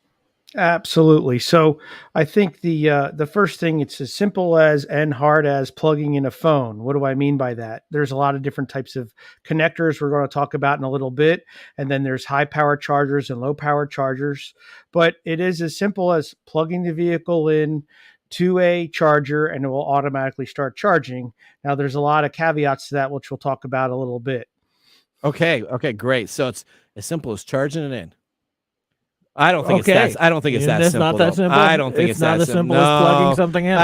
Absolutely. So I think the first thing, it's as simple as and hard as plugging in a phone. What do I mean by that? There's a lot of different types of connectors we're going to talk about in a little bit. And then there's high power chargers and low power chargers. But it is as simple as plugging the vehicle in to a charger and it will automatically start charging. Now, there's a lot of caveats to that, which we'll talk about a little bit. Okay, great. So it's as simple as charging it in. I don't think it's that. I don't think it's that simple. Not that simple. I don't think it's not that as simple as plugging something in.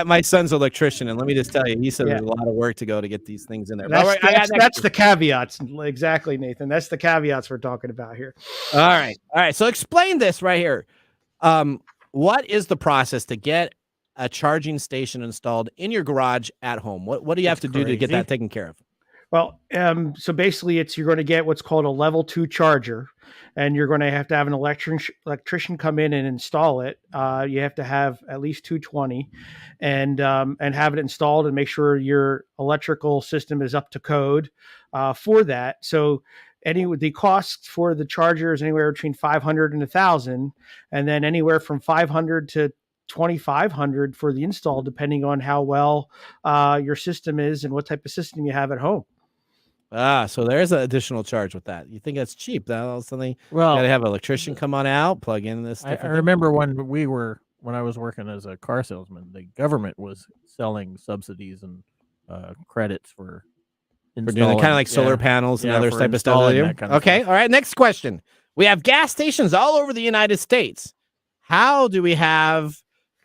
My son's an electrician, and let me just tell you, he said there's a lot of work to go to get these things in there. That's the caveats. Exactly, Nathan. That's the caveats we're talking about here. All right. So explain this right here. What is the process to get a charging station installed in your garage at home? What do you have to do to get that taken care of? Well, so basically you're going to get what's called a level 2 charger, and you're going to have an electrician come in and install it. You have to have at least 220 and have it installed and make sure your electrical system is up to code for that. So the costs for the charger is anywhere between $500 and $1,000, and then anywhere from $500 to $2,500 for the install, depending on how well your system is and what type of system you have at home. So there's an additional charge with that. You think that's cheap? That's something. Well, got to have an electrician come on out, plug in this. I remember when I was working as a car salesman, the government was selling subsidies and credits for doing kind of like solar panels and other type of stuff. Okay. All right. Next question. We have gas stations all over the United States. How do we have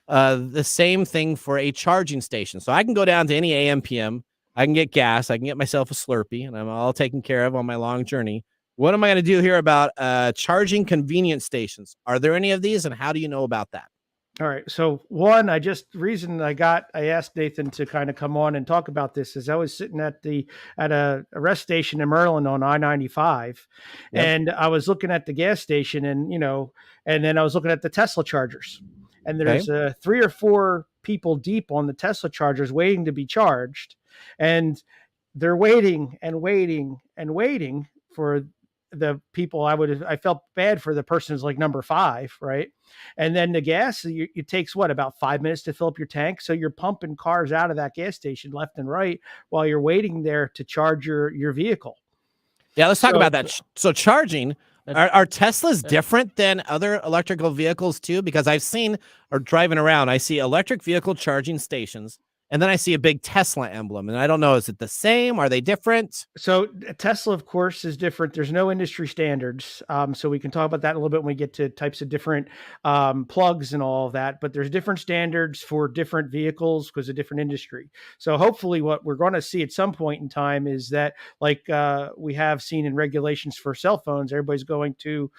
the same thing for a charging station? So I can go down to any AM, PM. I can get gas. I can get myself a Slurpee, and I'm all taken care of on my long journey. What am I going to do here about charging convenience stations? Are there any of these, and how do you know about that? All right. So one, I asked Nathan to kind of come on and talk about this is I was sitting at a rest station in Maryland on I-95, and I was looking at the gas station and then I was looking at the Tesla chargers, and there's 3 or 4 people deep on the Tesla chargers waiting to be charged. And they're waiting and waiting and waiting for the people. I felt bad for the person who's like number 5, right? And then the gas, it takes about 5 minutes to fill up your tank. So you're pumping cars out of that gas station left and right while you're waiting there to charge your vehicle. Yeah, let's talk about that. So charging, Are Teslas different than other electrical vehicles too? Because I've seen, or driving around, I see electric vehicle charging stations, and then I see a big Tesla emblem, and I don't know, is it the same? Are they different? So Tesla, of course, is different. There's no industry standards. So we can talk about that a little bit when we get to types of different plugs and all of that. But there's different standards for different vehicles because of different industry. So hopefully what we're going to see at some point in time is that, like we have seen in regulations for cell phones, everybody's going to,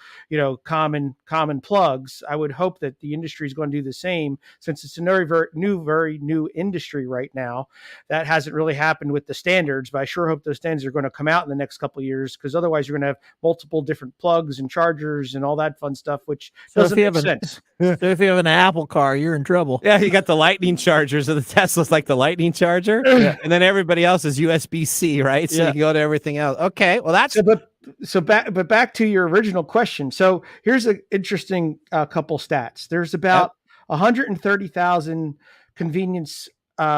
common plugs. I would hope that the industry is going to do the same, since it's a very new industry right now. That hasn't really happened with the standards, but I sure hope those standards are going to come out in the next couple of years, because otherwise you're going to have multiple different plugs and chargers and all that fun stuff, which doesn't make sense. So if you have an Apple car, you're in trouble. Yeah, you got the lightning chargers, so the Tesla's like the lightning charger, and then everybody else is USB-C, right? So you can go to everything else. Okay, well that's back to your original question. So here's an interesting couple stats. There's about 130,000 convenience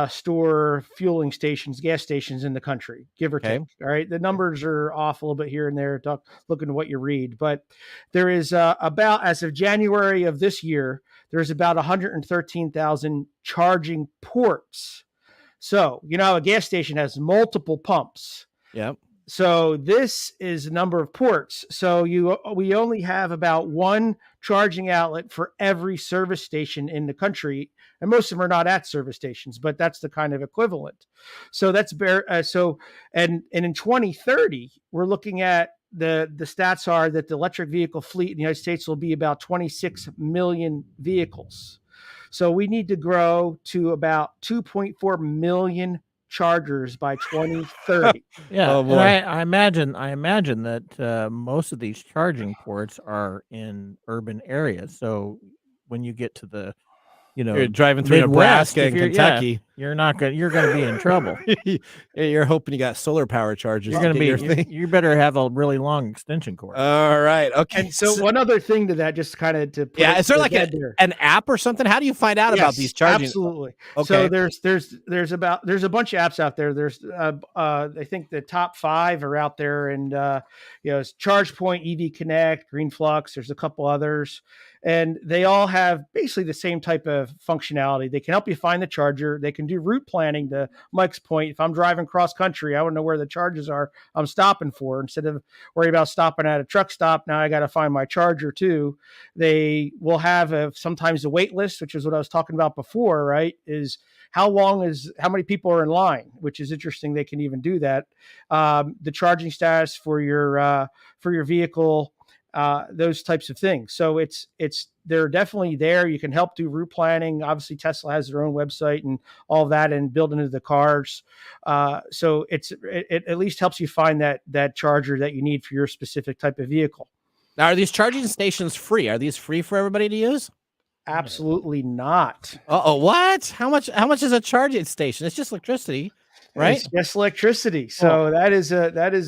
store fueling stations, gas stations in the country, give or take. All right. The numbers are off a little bit here and there, looking at what you read, but there is about, as of January of this year, there's about 113,000 charging ports. So, a gas station has multiple pumps. Yep. So this is the number of ports. So we only have about one charging outlet for every service station in the country, and most of them are not at service stations, but that's the kind of equivalent. So that's and in 2030, we're looking at the stats are that the electric vehicle fleet in the United States will be about 26 million vehicles. So we need to grow to about 2.4 million chargers by 2030. Yeah. Oh, boy. I imagine that most of these charging ports are in urban areas. So when you get to the, you're driving through Midwest, Nebraska and Kentucky, you're going to be in trouble. You're hoping you got solar power chargers. You're going to be, you better have a really long extension cord. All right. Okay. And so one other thing to that, just kind of to put is there like an app or something? How do you find out about these charging? Absolutely. Okay. So there's a bunch of apps out there. There's I think the top 5 are out there, and it's ChargePoint, EV Connect, GreenFlux. There's a couple others. And they all have basically the same type of functionality. They can help you find the charger. They can do route planning, to Mike's point. If I'm driving cross country, I want to know where the charges are I'm stopping for. Instead of worry about stopping at a truck stop, now I got to find my charger too. They will have sometimes a wait list, which is what I was talking about before, right? Is how many people are in line, which is interesting. They can even do that. The charging status for your vehicle, those types of things. So they're definitely there. You can help do route planning. Obviously Tesla has their own website and all of that, and built into the cars. So it at least helps you find that charger that you need for your specific type of vehicle. Now, are these charging stations free? Are these free for everybody to use? Absolutely not. What? How much is a charging station? It's just electricity, right? It's just electricity. So that is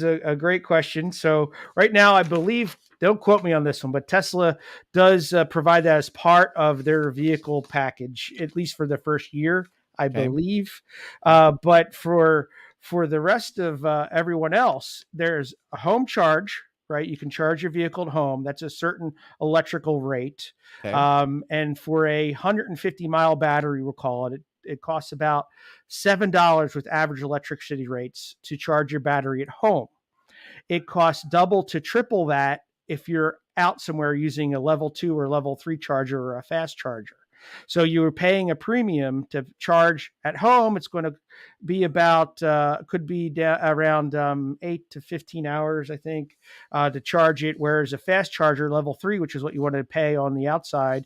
a great question. So right now, I believe, don't quote me on this one, but Tesla does provide that as part of their vehicle package, at least for the first year, I believe. But for the rest of everyone else, there's a home charge, right? You can charge your vehicle at home. That's a certain electrical rate. Okay. And for a 150-mile battery, we'll call it, it costs about $7 with average electricity rates to charge your battery at home. It costs double to triple that if you're out somewhere using a level 2 or level 3 charger or a fast charger. So you were paying a premium to charge at home. It's going to be about, around 8 to 15 hours, I think, to charge it. Whereas a fast charger, level 3, which is what you want to pay on the outside,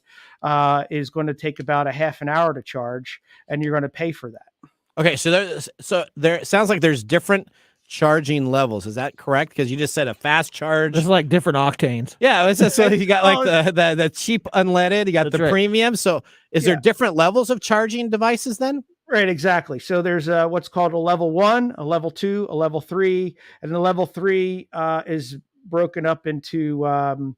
is going to take about a half an hour to charge, and you're going to pay for that. Okay. So there sounds like there's different charging levels. Is that correct? Because you just said a fast charge. It's like different octanes. Yeah, it's just so you got like the cheap unleaded, you got the premium. So is there different levels of charging devices then? Right, exactly. So there's what's called a level 1, a level 2, a level 3, and the level 3 is broken up into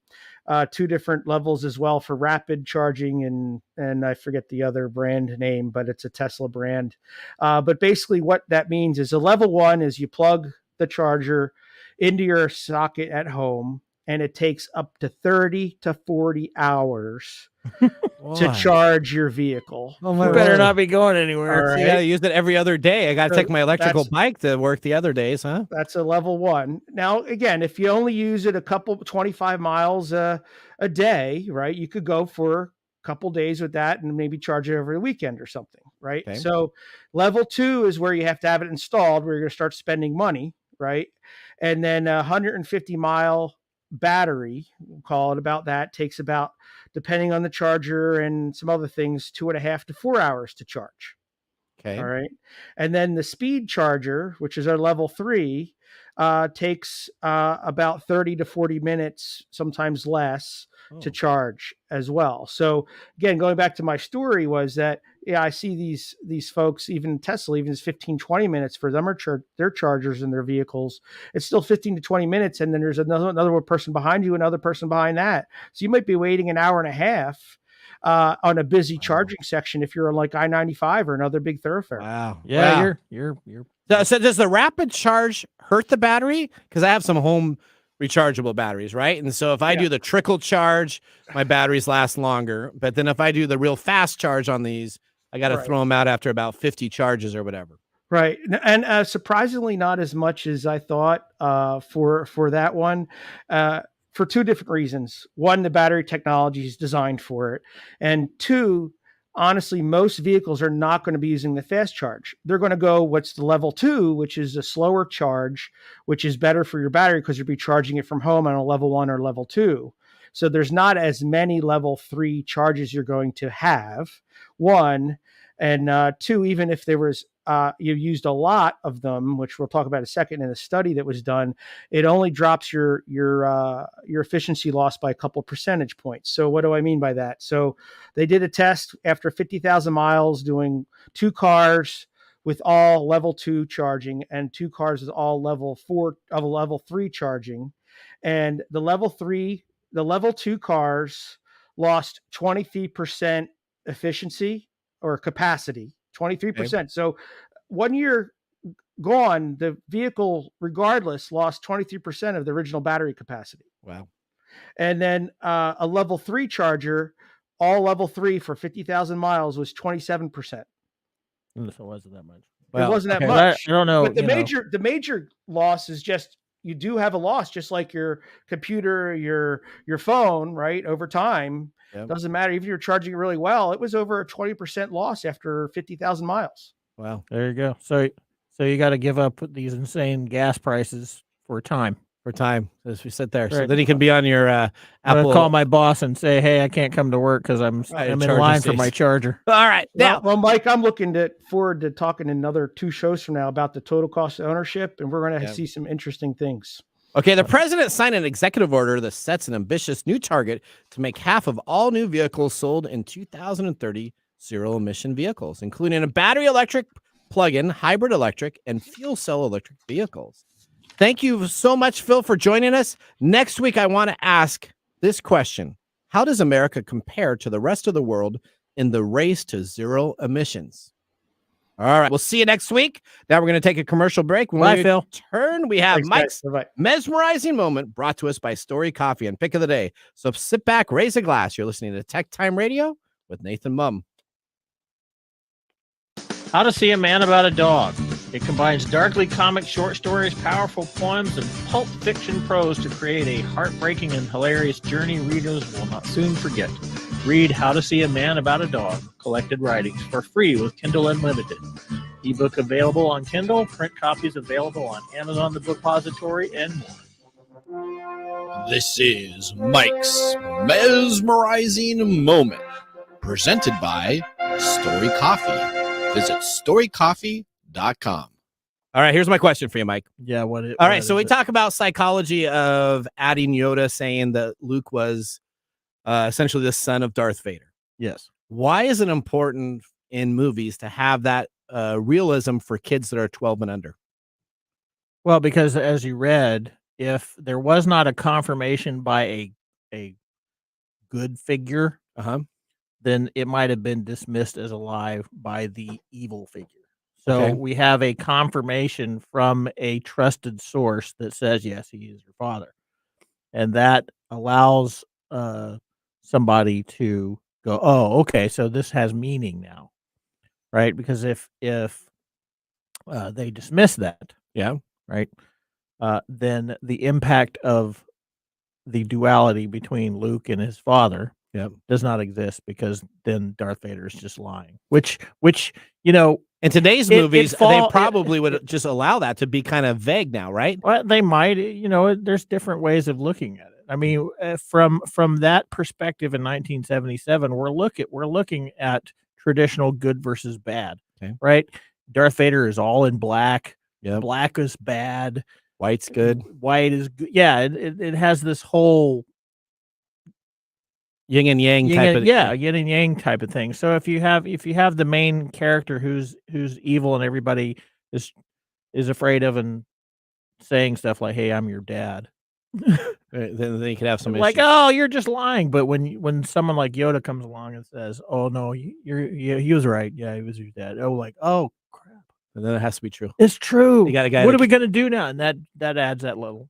2 different levels as well for rapid charging, and I forget the other brand name, but it's a Tesla brand. But basically what that means is a level 1 is you plug the charger into your socket at home, and it takes up to 30 to 40 hours to Boy. charge your vehicle. Oh my You better word. not be going anywhere. All So right. you gotta use it every other day. I gotta So take my electrical that's- bike to work the other days, huh? That's a level 1. Now, again, if you only use it 25 miles a day, right, you could go for a couple days with that and maybe charge it over the weekend or something, right? Okay. So level 2 is where you have to have it installed, where you're going to start spending money, right? And then a 150-mile battery, we'll call it about that, takes about, depending on the charger and some other things, 2.5 to 4 hours to charge. Okay. All right. And then the speed charger, which is our level 3, takes about 30 to 40 minutes, sometimes less, to charge as well. So again, going back to my story was that, yeah, I see these folks, even Tesla, even 15, 20 minutes for them, their chargers in their vehicles. It's still 15 to 20 minutes. And then there's another person behind you, another person behind that. So you might be waiting an hour and a half on a busy charging section if you're on like I-95 or another big thoroughfare. Wow. Yeah, Wow. you're So does the rapid charge hurt the battery? Because I have some home rechargeable batteries, right? And so if I do the trickle charge, my batteries last longer. But then if I do the real fast charge on these, I got to throw them out after about 50 charges or whatever. Right. And surprisingly, not as much as I thought for that one. For 2 different reasons. 1, the battery technology is designed for it. And 2, honestly, most vehicles are not going to be using the fast charge. They're going to go what's the level 2, which is a slower charge, which is better for your battery because you'll be charging it from home on a level 1 or level 2. So there's not as many level 3 charges you're going to have, 1. And 2, even if there was you used a lot of them, which we'll talk about in a second, in a study that was done, it only drops your efficiency loss by a couple percentage points. So what do I mean by that? So they did a test after 50,000 miles doing 2 cars with all level 2 charging and 2 cars with all level 3 charging. And the level 2 cars lost 23% efficiency or capacity, 23%. Okay. So 1 year gone, the vehicle regardless lost 23% of the original battery capacity. Wow. And then a level 3 charger, all level 3 for 50,000 miles was 27%. So it wasn't that much. Well, it wasn't that much. I don't know. But the major loss is just, you do have a loss, just like your computer, your phone, right? Over time, doesn't matter. Even if you're charging it really well, it was over a 20% loss after 50,000 miles. Wow. There you go. So you got to give up these insane gas prices for time. As we sit there. Right. So then you can be on your Apple. I'm going to call my boss and say, hey, I can't come to work because I'm in line for my charger. All right. Now, well, Mike, I'm looking forward to talking another 2 shows from now about the total cost of ownership, and we're going to see some interesting things. Okay, the president signed an executive order that sets an ambitious new target to make half of all new vehicles sold in 2030 zero-emission vehicles, including a battery electric, plug-in, hybrid electric, and fuel cell electric vehicles. Thank you so much, Phil, for joining us. Next week, I want to ask this question. How does America compare to the rest of the world in the race to zero emissions? All right, we'll see you next week. Now we're going to take a commercial break. When we return, we have Mike's mesmerizing moment brought to us by Story Coffee and Pick of the Day. So sit back, raise a glass. You're listening to Tech Time Radio with Nathan Mumm. How to See a Man About a Dog. It combines darkly comic short stories, powerful poems, and pulp fiction prose to create a heartbreaking and hilarious journey readers will not soon forget. Read How to See a Man About a Dog, Collected Writings, for free with Kindle Unlimited. Ebook available on Kindle, print copies available on Amazon The Bookpository, and more. This is Mike's mesmerizing moment, presented by Story Coffee. Visit storycoffee.com. All right, here's my question for you, Mike. Yeah, all right, so we talk about psychology of adding Yoda saying that Luke was essentially the son of Darth Vader. Yes. Why is it important in movies to have that realism for kids that are 12 and under? Well, because as you read, if there was not a confirmation by a good figure, then it might have been dismissed as a lie by the evil figure. So we have a confirmation from a trusted source that says, yes, he is your father. and that allows somebody to go, oh, okay, so this has meaning now, right? Because if they dismiss that, Yeah. right, then the impact of the duality between Luke and his father does not exist, because then Darth Vader is just lying. Which in today's it movies, they fall- probably would just allow that to be kind of vague now, right? well, they might. There's different ways of looking at it. I mean, from that perspective in 1977, we're looking at traditional good versus bad, right? Darth Vader is all in black. Yep. Black is bad. White's good. White is good. Yeah, it has this whole yin and yang yin type and, of yin and yang type of thing. So if you have the main character who's evil and everybody is afraid of and saying stuff like, "Hey, I'm your dad," then you could have some like, issues. "Oh, you're just lying." But when someone like Yoda comes along and says, "Oh no, he was right. Yeah, he was your dad." Oh, like, oh crap. And then it has to be true. It's true. You got a guy. What are we gonna do now? And that adds that little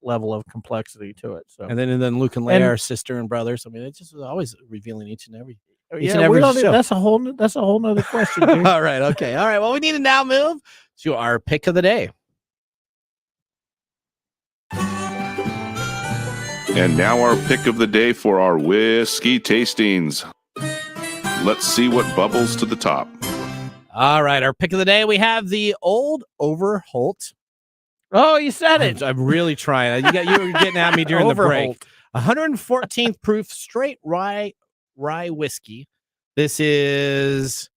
level of complexity to it. So And then Luke and Leia are sister and brothers. I mean, it's just always revealing each and every show. That's a whole nother question. Dude. All right. Okay. All right. Well, we need to now move to our pick of the day. And now our pick of the day for our whiskey tastings. Let's see what bubbles to the top. All right. Our pick of the day, we have the Old Overholt. Oh, you said it. I'm really trying. You were getting at me during the break. Overholt. 114th proof straight rye whiskey. This is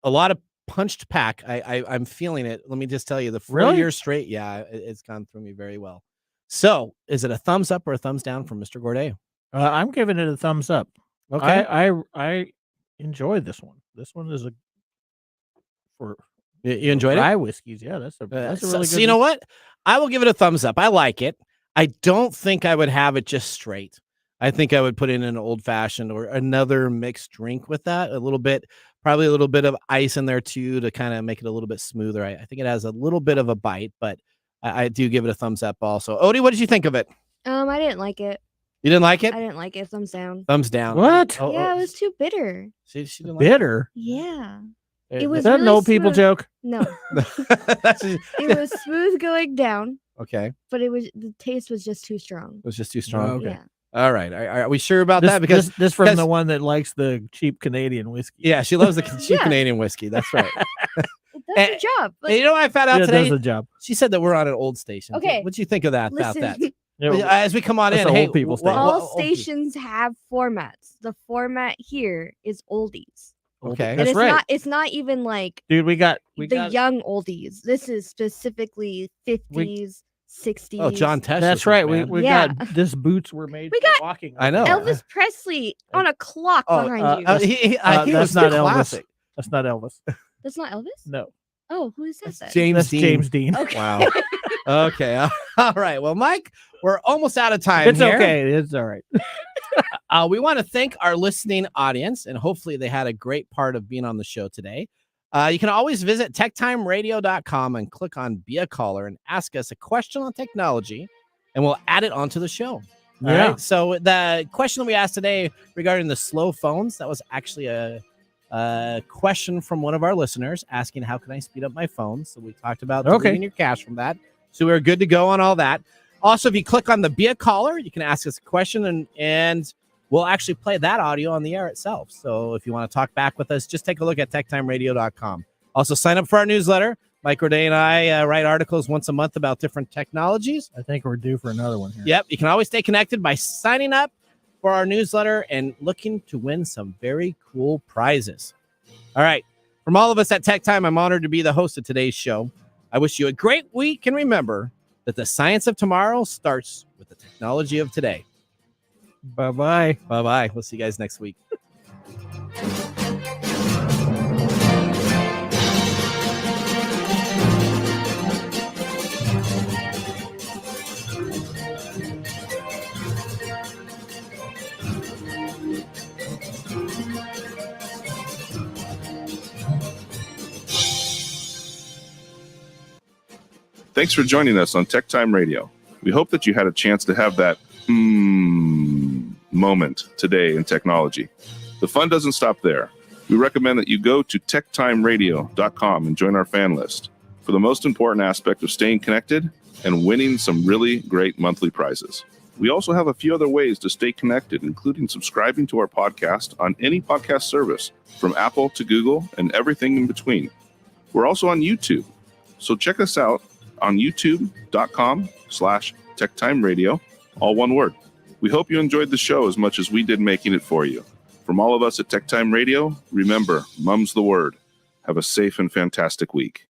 a lot of punched pack. I'm feeling it. Let me just tell you, the 4 years straight, it's gone through me very well. So, is it a thumbs up or a thumbs down from Mr. Gourdet? I'm giving it a thumbs up. Okay. I enjoyed this one. This one is You enjoyed rye whiskeys. Yeah, that's a really good. So you know what? I will give it a thumbs up. I like it. I don't think I would have it just straight. I think I would put in an old fashioned or another mixed drink with that. Probably a little bit of ice in there too, to kind of make it a little bit smoother. I think it has a little bit of a bite, but I do give it a thumbs up also. Odie, what did you think of it? I didn't like it. You didn't like it? I didn't like it. Thumbs down. Thumbs down. What? Yeah, it was too bitter. She didn't bitter. Yeah. It was is that really an old people smooth. joke? No. That's It was smooth going down, okay. but the taste was just too strong. It was just too strong. Okay. Yeah. All right. Are we sure about This, that? Because this from the one that likes the cheap Canadian whiskey. yeah, she loves the cheap Yeah. Canadian whiskey. That's right. It does the job. And you know what I found out Yeah, it today? does the job. She said that we're on an old station. Okay. What'd you think of that? Listen, About that? Yeah, As we come on That's in, a hey, old people station. all stations have formats. The format here is oldies. Okay. And That's it's right. not it's not even like Dude, we got young oldies. This is specifically 50s, 60s. Oh, John Tesh. That's right. We Yeah. got this boots were made We for got walking. I know. Elvis Presley on a clock behind you. He that's was not the Elvis. classic. That's not Elvis. That's not Elvis? No. Oh, who is that then? James That's Dean. James Dean. Okay. Wow. Okay. All right. Well, Mike, we're almost out of time. It's here. okay. It's all right. We want to thank our listening audience, and hopefully they had a great part of being on the show today. You can always visit techtimeradio.com and click on Be a Caller and ask us a question on technology, and we'll add it onto the show. All Yeah. right. So the question that we asked today regarding the slow phones, that was actually a question from one of our listeners asking, how can I speed up my phone? So we talked about deleting your cache from that. So we're good to go on all that. Also, if you click on the Be a Caller, you can ask us a question and we'll actually play that audio on the air itself. So if you want to talk back with us, just take a look at techtimeradio.com. Also, sign up for our newsletter. Mike Roday and I write articles once a month about different technologies. I think we're due for another one here. Yep. You can always stay connected by signing up for our newsletter and looking to win some very cool prizes. All right. From all of us at Tech Time, I'm honored to be the host of today's show. I wish you a great week, and remember that the science of tomorrow starts with the technology of today. Bye-bye. Bye-bye. We'll see you guys next week. Thanks for joining us on Tech Time Radio. We hope that you had a chance to have that moment today in technology. The fun doesn't stop there. We recommend that you go to techtimeradio.com and join our fan list for the most important aspect of staying connected and winning some really great monthly prizes. We also have a few other ways to stay connected, including subscribing to our podcast on any podcast service, from Apple to Google and everything in between. We're also on YouTube, so check us out on youtube.com/techtimeradio, all one word. We hope you enjoyed the show as much as we did making it for you. From all of us at TechTime Radio, remember, Mumm's the word. Have a safe and fantastic week.